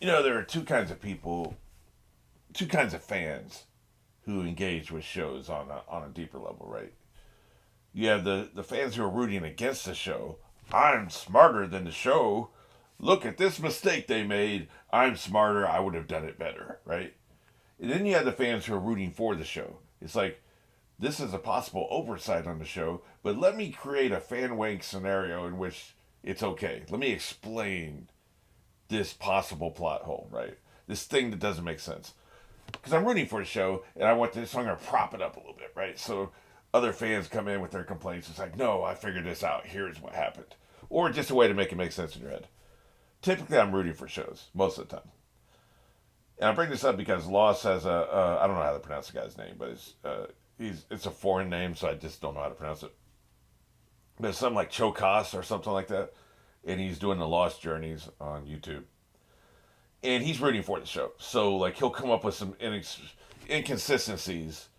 There are two kinds of people, two kinds of fans who engage with shows on a deeper level, right? You have the fans who are rooting against the show. I'm smarter than the show. Look at this mistake they made. I'm smarter. I would have done it better, right? And then you have the fans who are rooting for the show. It's like, this is a possible oversight on the show, but let me create a fan wank scenario in which it's okay. Let me explain this possible plot hole, right? This thing that doesn't make sense. Because I'm rooting for the show, and I want this, so I'm going to prop it up a little bit, right? So other fans come in with their complaints. It's like, no, I figured this out. Here's what happened. Or just a way to make it make sense in your head. Typically, I'm rooting for shows most of the time. And I bring this up because Lost has I don't know how to pronounce the guy's name, but it's a foreign name, so I just don't know how to pronounce it. But it's something like Chokas or something like that. And he's doing the Lost Journeys on YouTube. And he's rooting for the show. So, like, he'll come up with some inconsistencies.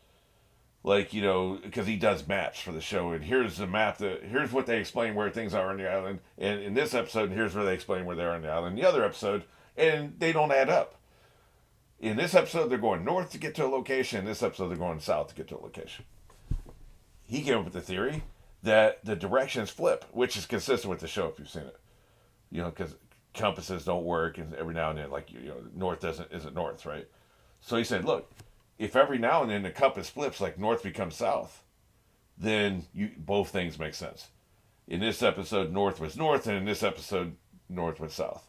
Like, because he does maps for the show. And here's the map here's what they explain where things are on the island. And in this episode, here's where they explain where they are on the island. The other episode, and they don't add up. In this episode, they're going north to get to a location. In this episode, they're going south to get to a location. He came up with the theory that the directions flip, which is consistent with the show if you've seen it. Because compasses don't work, and every now and then, like, north isn't north, right? So he said, look, if every now and then the compass flips, like north becomes south, then both things make sense. In this episode, north was north, and in this episode, north was south.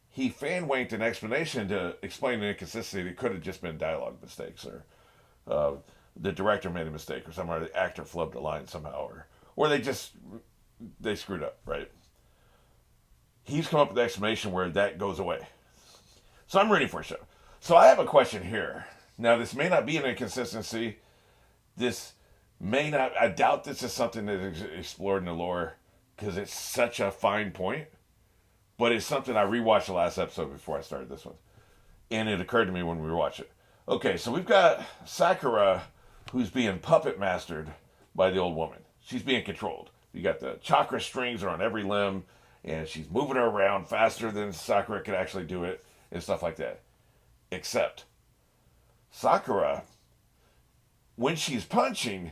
He fan wanked an explanation to explain the inconsistency that could have just been dialogue mistakes, or the director made a mistake, or somehow the actor flubbed a line somehow, or they screwed up, right? He's come up with an explanation where that goes away. So I'm rooting for a show. So I have a question here. Now, this may not be an inconsistency. This may not, I doubt this is something that is explored in the lore because it's such a fine point. But it's something I rewatched the last episode before I started this one. And it occurred to me when we watched it. Okay, so we've got Sakura, who's being puppet mastered by the old woman. She's being controlled. You got the chakra strings are on every limb, and she's moving her around faster than Sakura could actually do it, and stuff like that. Except, Sakura, when she's punching,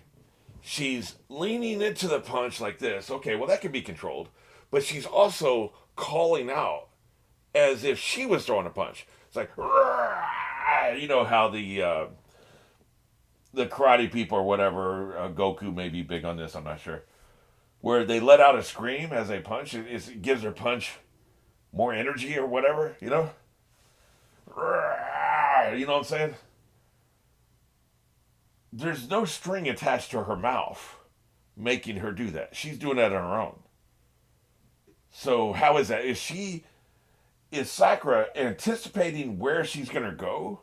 she's leaning into the punch like this. Okay, well, that can be controlled. But she's also calling out as if she was throwing a punch. It's like, you know how the karate people or whatever, Goku may be big on this, I'm not sure, where they let out a scream as they punch. It gives their punch more energy or whatever, You know what I'm saying? There's no string attached to her mouth making her do that. She's doing that on her own. So how is that? Is Sakura anticipating where she's going to go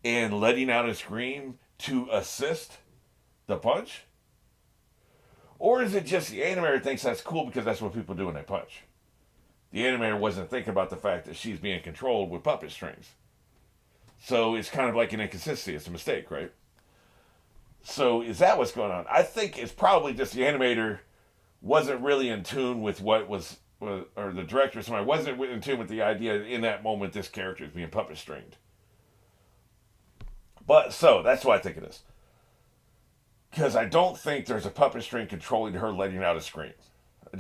and letting out a scream to assist the punch? Or is it just the animator thinks that's cool because that's what people do when they punch? The animator wasn't thinking about the fact that she's being controlled with puppet strings. So it's kind of like an inconsistency. It's a mistake, right? So is that what's going on? I think it's probably just the animator wasn't really in tune with what was, or the director or somebody wasn't in tune with the idea that in that moment this character is being puppet stringed. But so that's what I think it is. Because I don't think there's a puppet string controlling her letting out a scream. I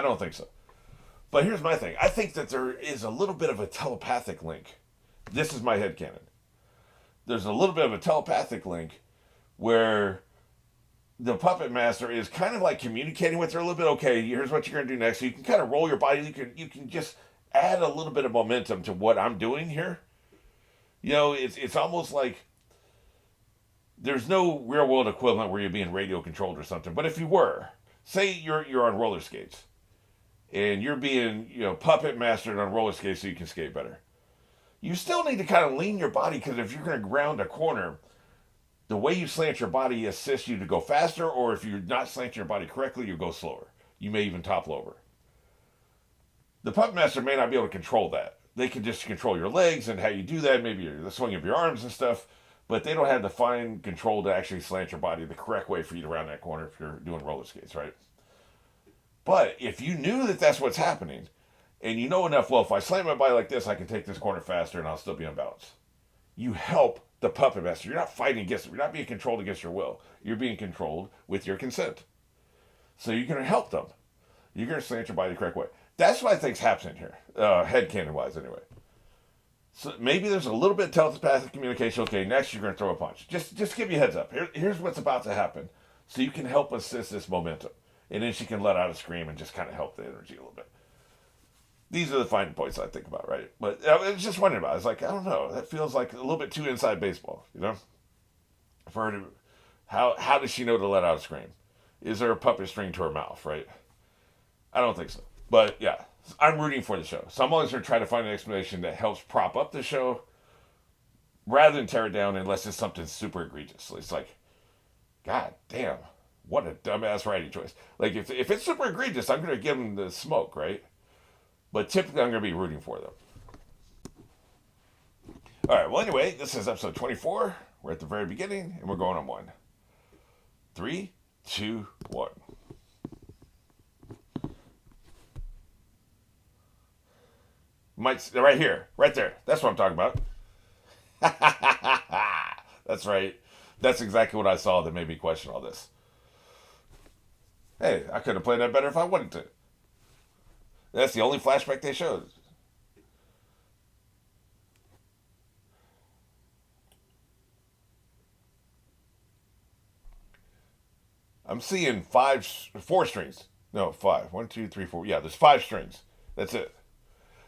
don't think so. But here's my thing. I think that there is a little bit of a telepathic link. This is my headcanon. There's a little bit of a telepathic link where the puppet master is kind of like communicating with her a little bit. Okay, here's what you're going to do next. So you can kind of roll your body. You can just add a little bit of momentum to what I'm doing here. It's almost like there's no real world equivalent where you're being radio controlled or something. But if you were, say you're on roller skates and you're being puppet mastered on roller skates so you can skate better. You still need to kind of lean your body because if you're going to ground a corner, the way you slant your body assists you to go faster, or if you're not slanting your body correctly, you go slower. You may even topple over. The puppet master may not be able to control that. They can just control your legs and how you do that, maybe the swing of your arms and stuff, but they don't have the fine control to actually slant your body the correct way for you to round that corner if you're doing roller skates, right? But if you knew that that's what's happening, And you know enough, well, if I slam my body like this, I can take this corner faster and I'll still be on balance. You help the puppet master. You're not fighting against him. You're not being controlled against your will. You're being controlled with your consent. So you're going to help them. You're going to slant your body the correct way. That's what I think's happening here, headcanon wise, anyway. So maybe there's a little bit of telepathic communication. Okay, next you're going to throw a punch. Just give you a heads up. Here's what's about to happen, so you can help assist this momentum, and then she can let out a scream and just kind of help the energy a little bit. These are the fine points I think about, right? But I was just wondering about it. It's like, I don't know. That feels like a little bit too inside baseball, you know? For her to, how does she know to let out a scream? Is there a puppet string to her mouth, right? I don't think so. But yeah, I'm rooting for the show. So I'm always going to try to find an explanation that helps prop up the show rather than tear it down unless it's something super egregious. It's like, God damn, what a dumbass writing choice. Like, if it's super egregious, I'm going to give them the smoke, right? But typically, I'm going to be rooting for them. All right, well, anyway, this is episode 24. We're at the very beginning, and we're going on one. 3, 2, 1. Right here, right there. That's what I'm talking about. That's right. That's exactly what I saw that made me question all this. Hey, I could have played that better if I wanted to. That's the only flashback they showed. I'm seeing 4 strings. No, 5. 1, 2, 3, 4. Yeah, there's 5 strings. That's it.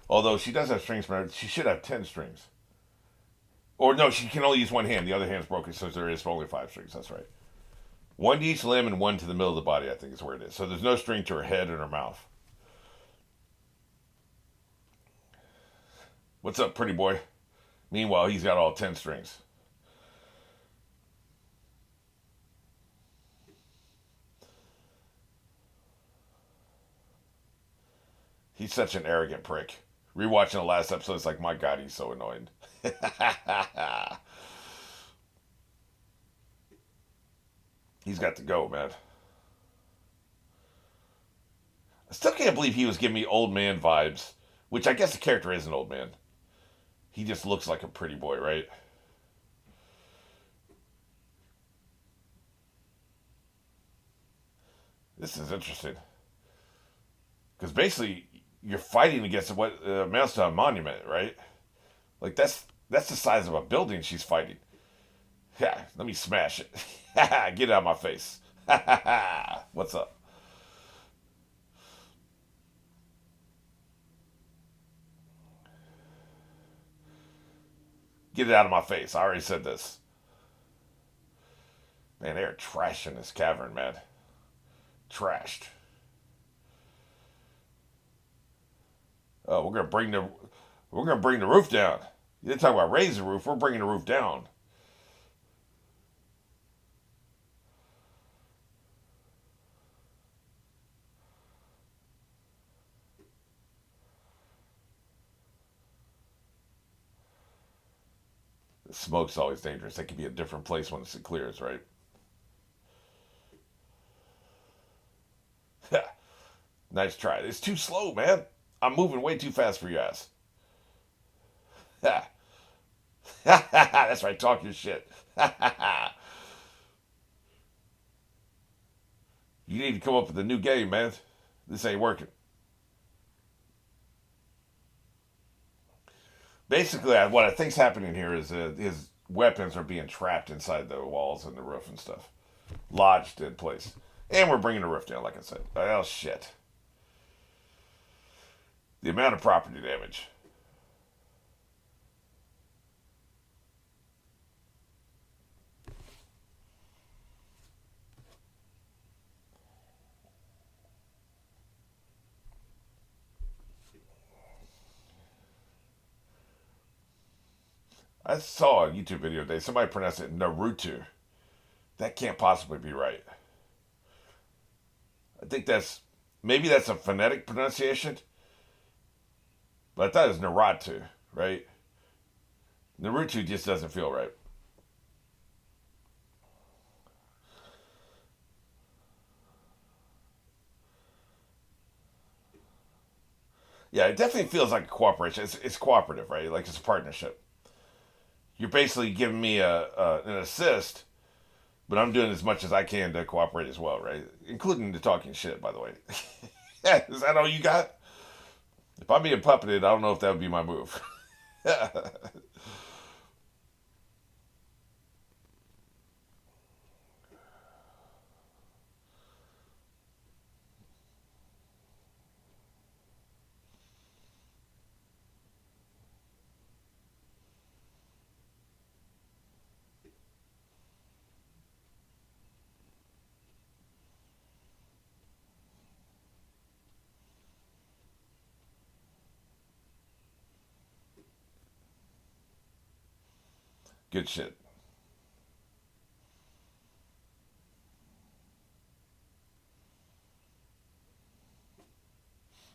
Although she does have strings, but she should have 10 strings. Or no, she can only use one hand. The other hand's broken, so there is only 5 strings. That's right. 1 to each limb and 1 to the middle of the body, I think is where it is. So there's no string to her head and her mouth. What's up, pretty boy? Meanwhile, he's got all 10 strings. He's such an arrogant prick. Rewatching the last episode, it's like, my God, he's so annoying. He's got to go, man. I still can't believe he was giving me old man vibes, which I guess the character is an old man. He just looks like a pretty boy, right? This is interesting. Because basically, you're fighting against what amounts to a monument, right? Like, that's the size of a building she's fighting. Yeah, let me smash it. Get it out of my face. What's up? Get it out of my face. I already said this. Man, they're trashing this cavern, man. Trashed. Oh, we're gonna bring the roof down. You didn't talk about raise the roof. We're bringing the roof down. The smoke's always dangerous. It can be a different place once it clears, right? Nice try. It's too slow, man. I'm moving way too fast for your ass. That's right. Talk your shit. You need to come up with a new game, man. This ain't working. Basically, what I think's happening here is his weapons are being trapped inside the walls and the roof and stuff, lodged in place. And we're bringing the roof down, like I said. Oh shit! The amount of property damage. I saw a YouTube video today. Somebody pronounced it Naruto. That can't possibly be right. I think maybe that's a phonetic pronunciation, but I thought it was Naruto, right? Naruto just doesn't feel right. Yeah, it definitely feels like a cooperation. It's cooperative, right? Like it's a partnership. You're basically giving me an assist, but I'm doing as much as I can to cooperate as well, right? Including the talking shit, by the way. Is that all you got? If I'm being puppeted, I don't know if that would be my move. Good shit.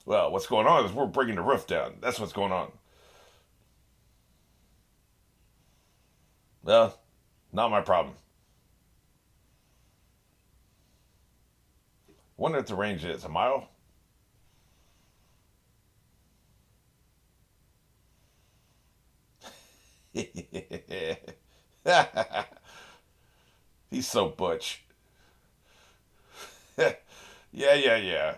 Well, what's going on is we're bringing the roof down. That's what's going on. Well, not my problem. Wonder what the range is. A mile? He's so butch. Yeah, yeah, yeah.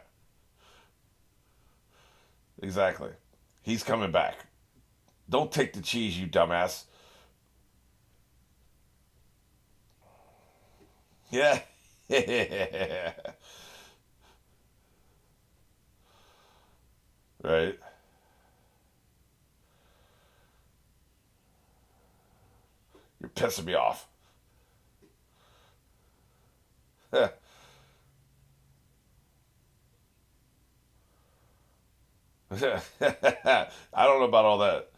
Exactly. He's coming back. Don't take the cheese, you dumbass. Yeah. Right. You're pissing me off. I don't know about all that.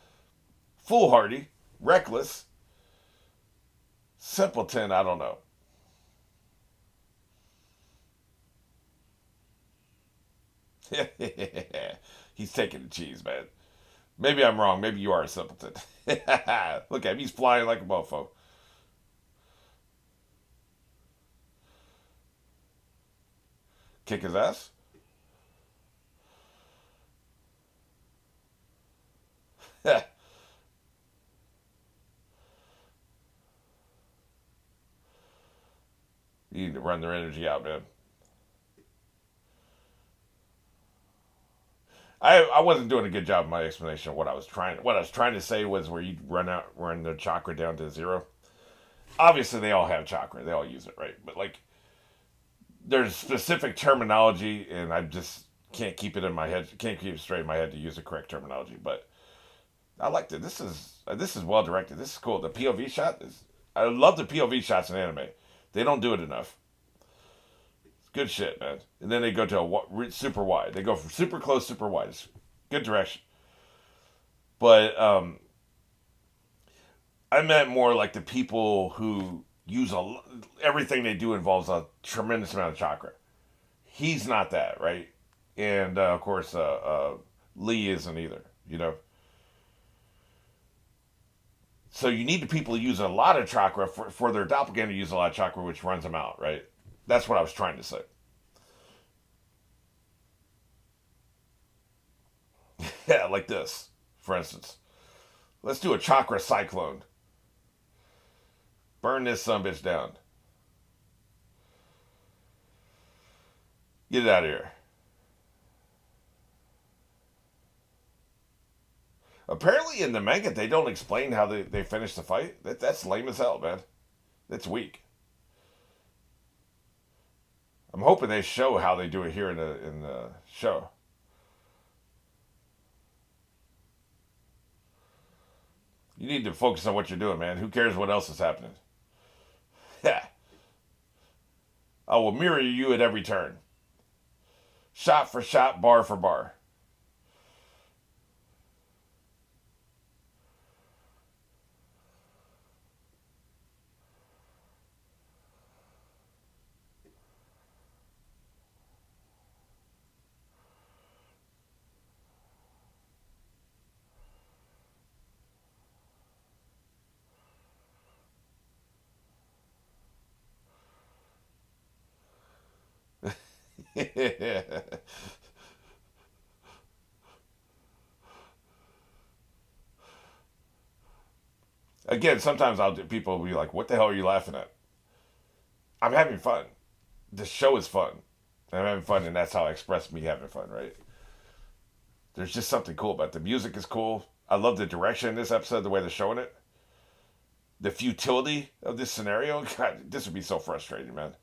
Foolhardy, reckless, simpleton, I don't know. He's taking the cheese, man. Maybe I'm wrong. Maybe you are a simpleton. Look at him. He's flying like a mofo. Kick his ass? You need to run their energy out, man. I wasn't doing a good job of my explanation of what I was trying to say was where you run the chakra down to zero. Obviously they all have chakra. They all use it, right? But like there's specific terminology and I just can't keep it in my head. Can't keep it straight in my head to use the correct terminology. But I liked it. This is well directed. This is cool. The POV shot is. I love the POV shots in anime. They don't do it enough. It's good shit, man. And then they go to a super wide. They go from super close, super wide. It's good direction. But I meant more like the people who use everything they do involves a tremendous amount of chakra. He's not that, right? And of course, Lee isn't either. You know, so you need the people who use a lot of chakra for their doppelganger to use a lot of chakra, which runs them out, right? That's what I was trying to say. Yeah, like this, for instance. Let's do a chakra cyclone. Burn this son bitch down. Get it out of here. Apparently, in the manga, they don't explain how they finish the fight. That's lame as hell, man. That's weak. I'm hoping they show how they do it here in the show. You need to focus on what you're doing, man. Who cares what else is happening? Yeah. I will mirror you at every turn. Shot for shot, bar for bar. Again, sometimes people will be like, "What the hell are you laughing at?" I'm having fun. The show is fun. I'm having fun, and that's how I express me having fun. Right? There's just something cool about it. The music is cool. I love the direction in this episode, the way they're showing it. The futility of this scenario. God, this would be so frustrating, man.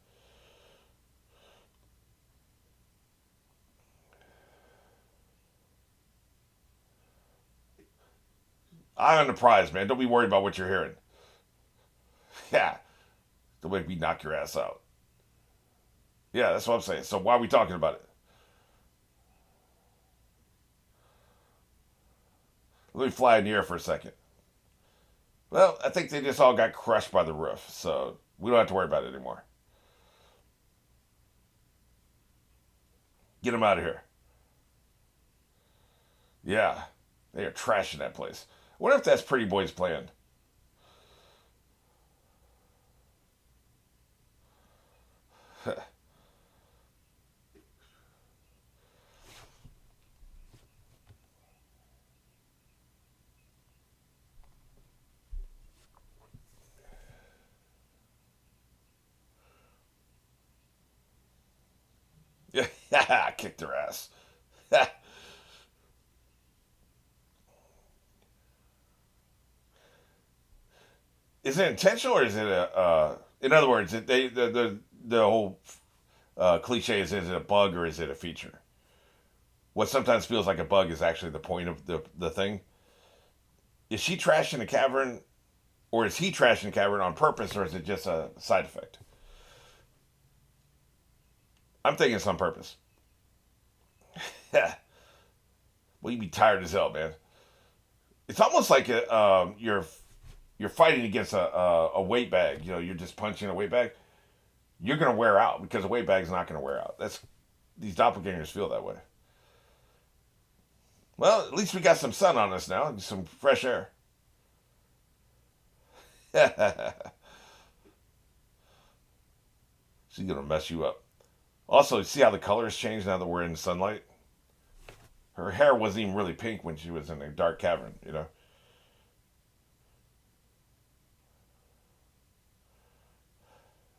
Eye on the prize, man. Don't be worried about what you're hearing. Yeah. Don't make me knock your ass out. Yeah, that's what I'm saying. So why are we talking about it? Let me fly in the air for a second. Well, I think they just all got crushed by the roof, so we don't have to worry about it anymore. Get them out of here. Yeah, they are trashing that place. I wonder if that's Pretty Boy's plan. Yeah, I kicked their ass. Is it intentional or is it a? In other words, the whole cliche is it a bug or is it a feature? What sometimes feels like a bug is actually the point of the thing. Is she trashing the cavern, or is he trashing the cavern on purpose, or is it just a side effect? I'm thinking it's on purpose. Yeah. Well, you'd be tired as hell, man. It's almost like you're fighting against a weight bag. You know, you're just punching a weight bag. You're gonna wear out because a weight bag's not gonna wear out. That's these doppelgangers feel that way. Well, at least we got some sun on us now, some fresh air. She's gonna mess you up. Also, see how the colors change now that we're in sunlight. Her hair wasn't even really pink when she was in a dark cavern. You know.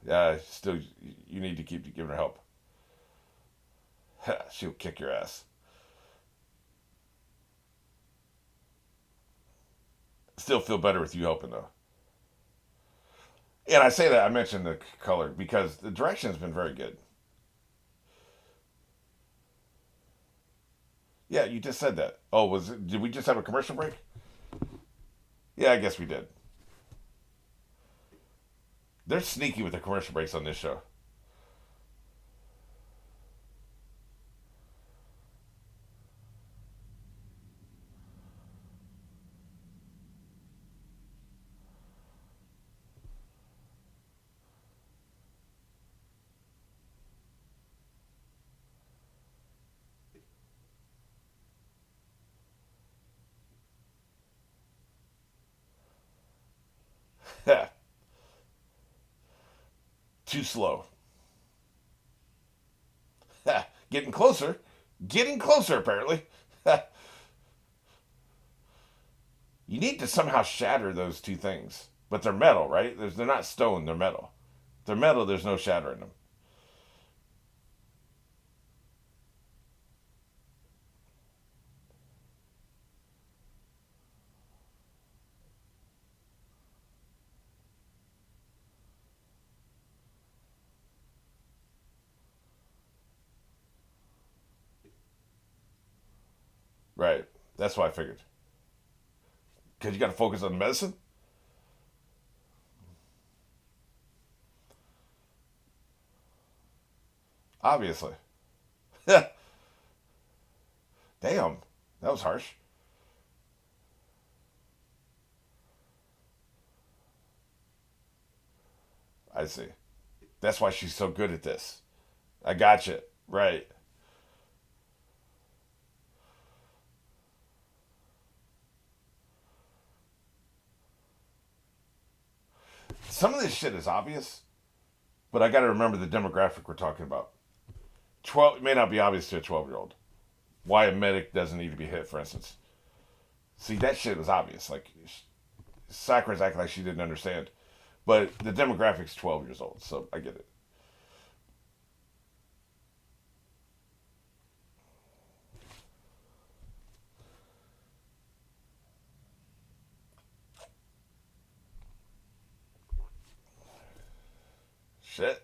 Yeah, still, you need to keep giving her help. She'll kick your ass. Still feel better with you helping though. And I say that I mentioned the color because the direction has been very good. Yeah, you just said that. Oh, was it? Did we just have a commercial break? Yeah, I guess we did. They're sneaky with the commercial breaks on this show. Too slow. Getting closer. Getting closer, apparently. You need to somehow shatter those two things. But they're metal, right? They're not stone, they're metal. They're metal, there's no shatter in them. Right. That's why I figured. Because you got to focus on the medicine? Obviously. Damn. That was harsh. I see. That's why she's so good at this. I got you. Right. Some of this shit is obvious, but I got to remember the demographic we're talking about. 12 it may not be obvious to a 12-year-old why a medic doesn't need to be hit, for instance. See, that shit was obvious. Like, Sakura's acting like she didn't understand. But the demographic's 12 years old, so I get it. Shit.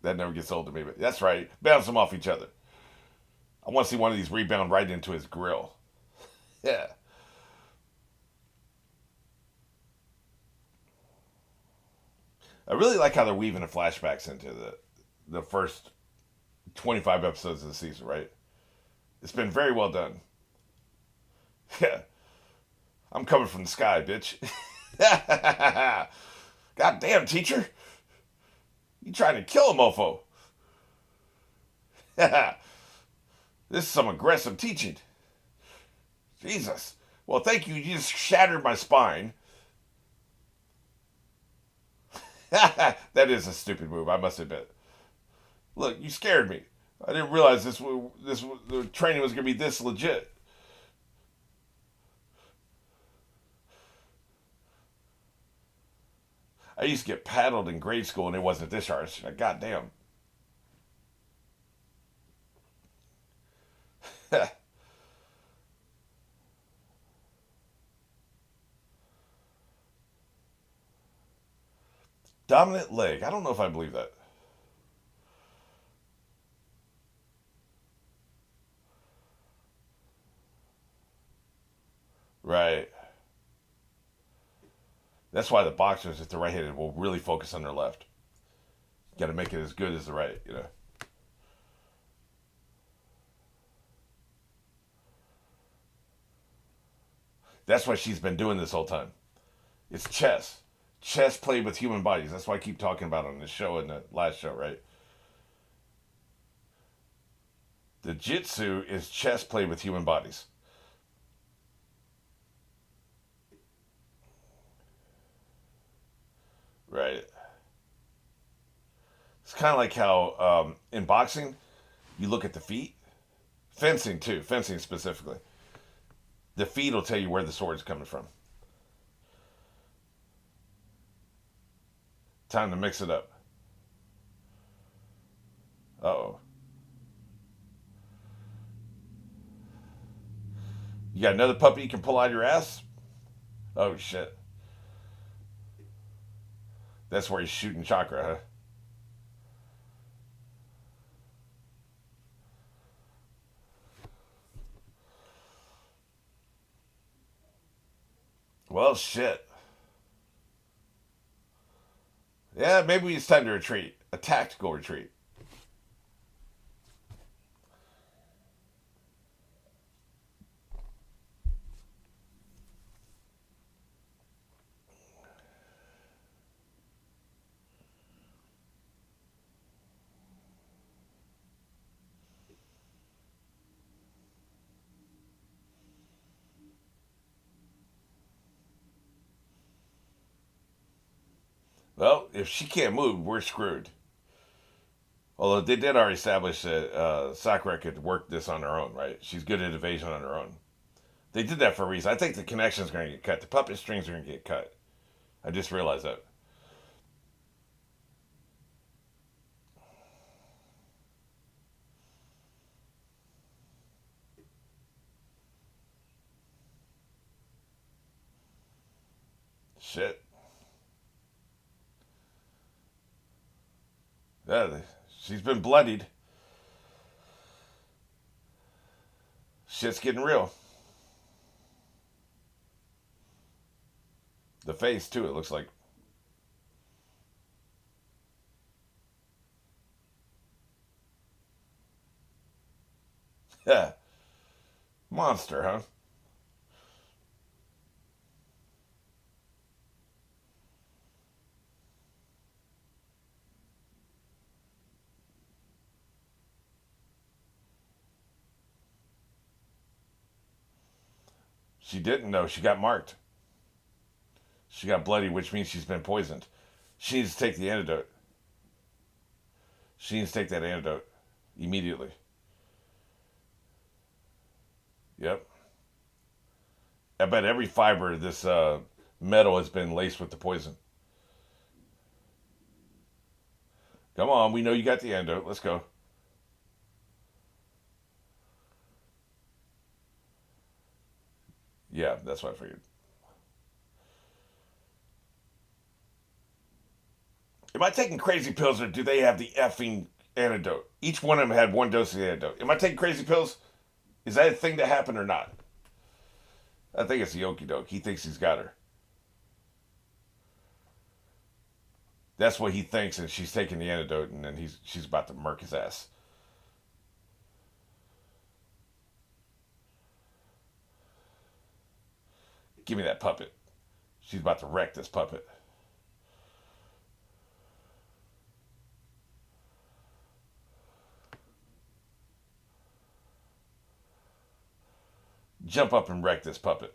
That never gets old to me, but that's right. Bounce them off each other. I want to see one of these rebound right into his grill. Yeah. I really like how they're weaving the flashbacks into the first 25 episodes of the season, right? It's been very well done. Yeah. I'm coming from the sky, bitch. God damn, teacher. You trying to kill a mofo. This is some aggressive teaching. Jesus. Well, thank you. You just shattered my spine. That is a stupid move, I must admit. Look, you scared me. I didn't realize the training was going to be this legit. I used to get paddled in grade school and it wasn't this harsh. God damn. Dominant leg. I don't know if I believe that. Right. That's why the boxers, if they're right-handed, will really focus on their left. Got to make it as good as the right, you know. That's why she's been doing this whole time. It's chess. Chess played with human bodies. That's why I keep talking about it on this show and the last show, right? The jitsu is chess played with human bodies. Right. It's kind of like how in boxing, you look at the feet. Fencing, too. Fencing specifically. The feet will tell you where the sword's coming from. Time to mix it up. Uh oh. You got another puppy you can pull out of your ass? Oh, shit. That's where he's shooting chakra, huh? Well, shit. Yeah, maybe it's time to retreat. A tactical retreat. Well, if she can't move, we're screwed. Although they did already establish that Sakura could work this on her own, right? She's good at evasion on her own. They did that for a reason. I think the connection's going to get cut. The puppet strings are going to get cut. I just realized that. Shit. Yeah, she's been bloodied. Shit's getting real. The face, too, it looks like. Yeah. Monster, huh? She didn't know. She got marked. She got bloody, which means she's been poisoned. She needs to take the antidote. She needs to take that antidote immediately. Yep. I bet every fiber of this metal has been laced with the poison. Come on, we know you got the antidote. Let's go. Yeah, that's what I figured. Am I taking crazy pills or do they have the effing antidote? Each one of them had one dose of the antidote. Am I taking crazy pills? Is that a thing that happened or not? I think it's the okey doke. He thinks he's got her. That's what he thinks, and she's taking the antidote, and then she's about to murk his ass. Give me that puppet. She's about to wreck this puppet. Jump up and wreck this puppet.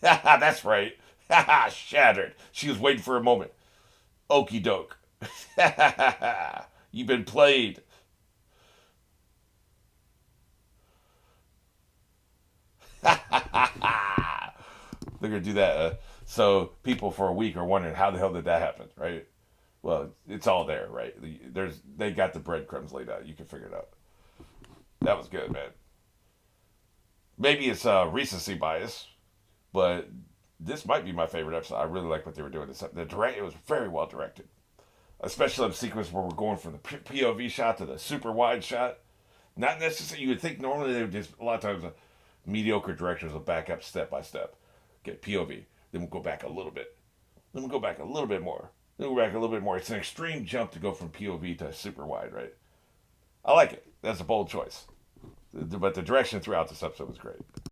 That's right. Shattered. She was waiting for a moment. Okey doke. You've been played. They're gonna do that. So people for a week are wondering how the hell did that happen, right? Well, it's all there, right? They got the breadcrumbs laid out. You can figure it out. That was good, man. Maybe it's recency bias, but this might be my favorite episode. I really like what they were doing. It was very well directed, especially the sequence where we're going from the POV shot to the super wide shot. Not necessarily. You would think normally they would just a lot of times mediocre directors will back up step by step, get POV, then we'll go back a little bit, then we'll go back a little bit more, then we'll go back a little bit more. It's an extreme jump to go from POV to super wide, right? I like it. That's a bold choice, but the direction throughout this episode was great.